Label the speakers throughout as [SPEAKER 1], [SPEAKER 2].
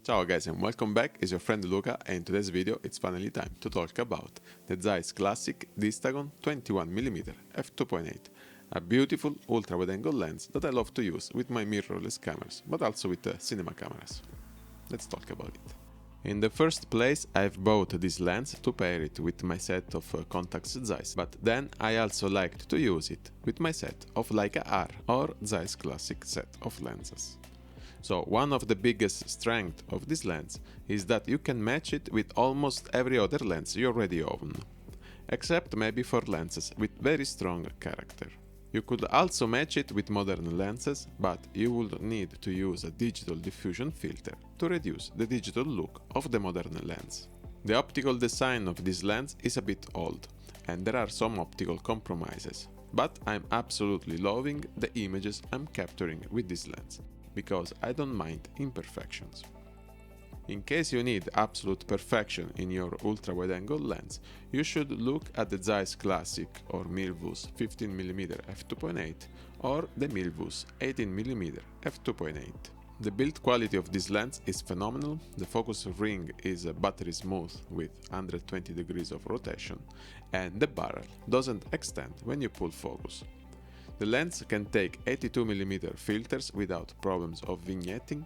[SPEAKER 1] Ciao guys and welcome back, it's your friend Luca, and in today's video it's finally time to talk about the Zeiss classic Distagon 21mm F2.8, a beautiful ultra-wide-angle lens that I love to use with my mirrorless cameras, but also with cinema cameras. Let's talk about it. In the first place, I've bought this lens to pair it with my set of contacts Zeiss, but then I also liked to use it with my set of Leica R or Zeiss classic set of lenses. So one of the biggest strengths of this lens is that you can match it with almost every other lens you already own, except maybe for lenses with very strong character. You could also match it with modern lenses, but you would need to use a digital diffusion filter to reduce the digital look of the modern lens. The optical design of this lens is a bit old, and there are some optical compromises, but I'm absolutely loving the images I'm capturing with this lens, because I don't mind imperfections. In case you need absolute perfection in your ultra-wide-angle lens, you should look at the Zeiss Classic or Milvus 15mm f2.8 or the Milvus 18mm f2.8. The build quality of this lens is phenomenal, the focus ring is battery smooth with 120 degrees of rotation, and the barrel doesn't extend when you pull focus. The lens can take 82mm filters without problems of vignetting.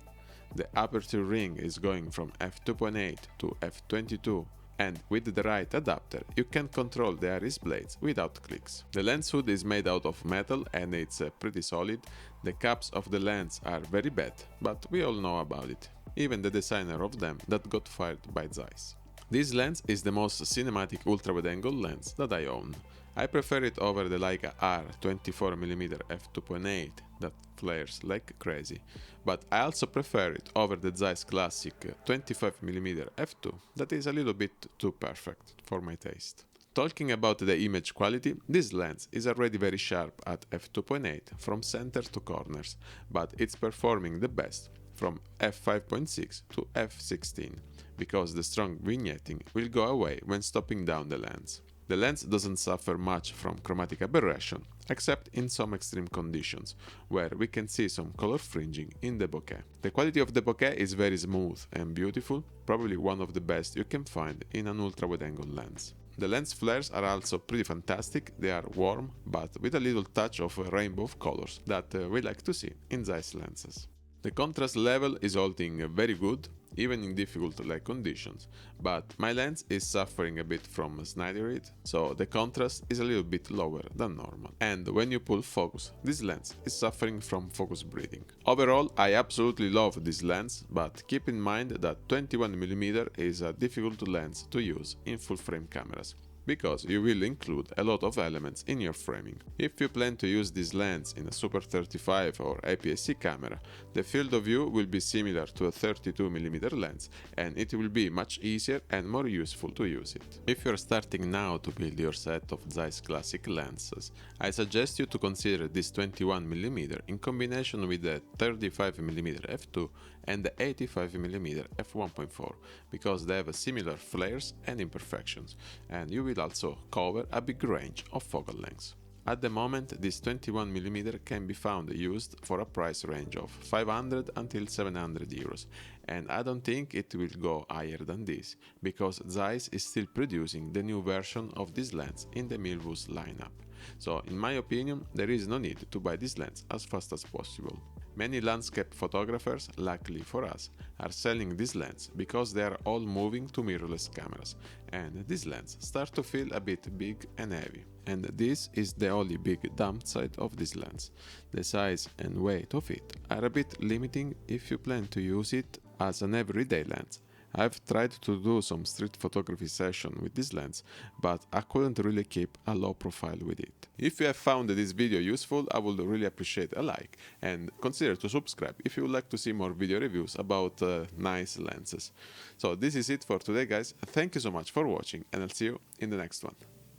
[SPEAKER 1] The aperture ring is going from f2.8 to f22, and with the right adapter you can control the iris blades without clicks. The lens hood is made out of metal and it's pretty solid. The caps of the lens are very bad, but we all know about it, even the designer of them that got fired by Zeiss. This lens is the most cinematic ultra-wide-angle lens that I own. I prefer it over the Leica R 24mm f2.8 that flares like crazy, but I also prefer it over the Zeiss Classic 25mm f2 that is a little bit too perfect for my taste. Talking about the image quality, this lens is already very sharp at f2.8 from center to corners, but it's performing the best from f5.6 to f16, because the strong vignetting will go away when stopping down the lens. The lens doesn't suffer much from chromatic aberration, except in some extreme conditions, where we can see some color fringing in the bokeh. The quality of the bokeh is very smooth and beautiful, probably one of the best you can find in an ultra-wide-angle lens. The lens flares are also pretty fantastic, they are warm, but with a little touch of rainbow of colors that we like to see in Zeiss lenses. The contrast level is holding very good, even in difficult light conditions, but my lens is suffering a bit from snideried, so the contrast is a little bit lower than normal. And when you pull focus, this lens is suffering from focus breathing. Overall, I absolutely love this lens, but keep in mind that 21mm is a difficult lens to use in full-frame cameras, because you will include a lot of elements in your framing. If you plan to use this lens in a Super 35 or APS-C camera, the field of view will be similar to a 32mm lens, and it will be much easier and more useful to use it. If you're starting now to build your set of Zeiss classic lenses, I suggest you to consider this 21mm in combination with the 35mm f2 and the 85mm f1.4, because they have similar flares and imperfections, and you will also cover a big range of focal lengths. At the moment, this 21mm can be found used for a price range of 500 until 700 euros, and I don't think it will go higher than this, because Zeiss is still producing the new version of this lens in the Milvus lineup. So, in my opinion, there is no need to buy this lens as fast as possible. Many landscape photographers, luckily for us, are selling this lens because they are all moving to mirrorless cameras, and this lens starts to feel a bit big and heavy. And this is the only big downside of this lens. The size and weight of it are a bit limiting if you plan to use it as an everyday lens. I've tried to do some street photography session with this lens, but I couldn't really keep a low profile with it. If you have found this video useful, I would really appreciate a like, and consider to subscribe if you would like to see more video reviews about nice lenses. So this is it for today guys, thank you so much for watching, and I'll see you in the next one.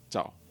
[SPEAKER 1] Ciao!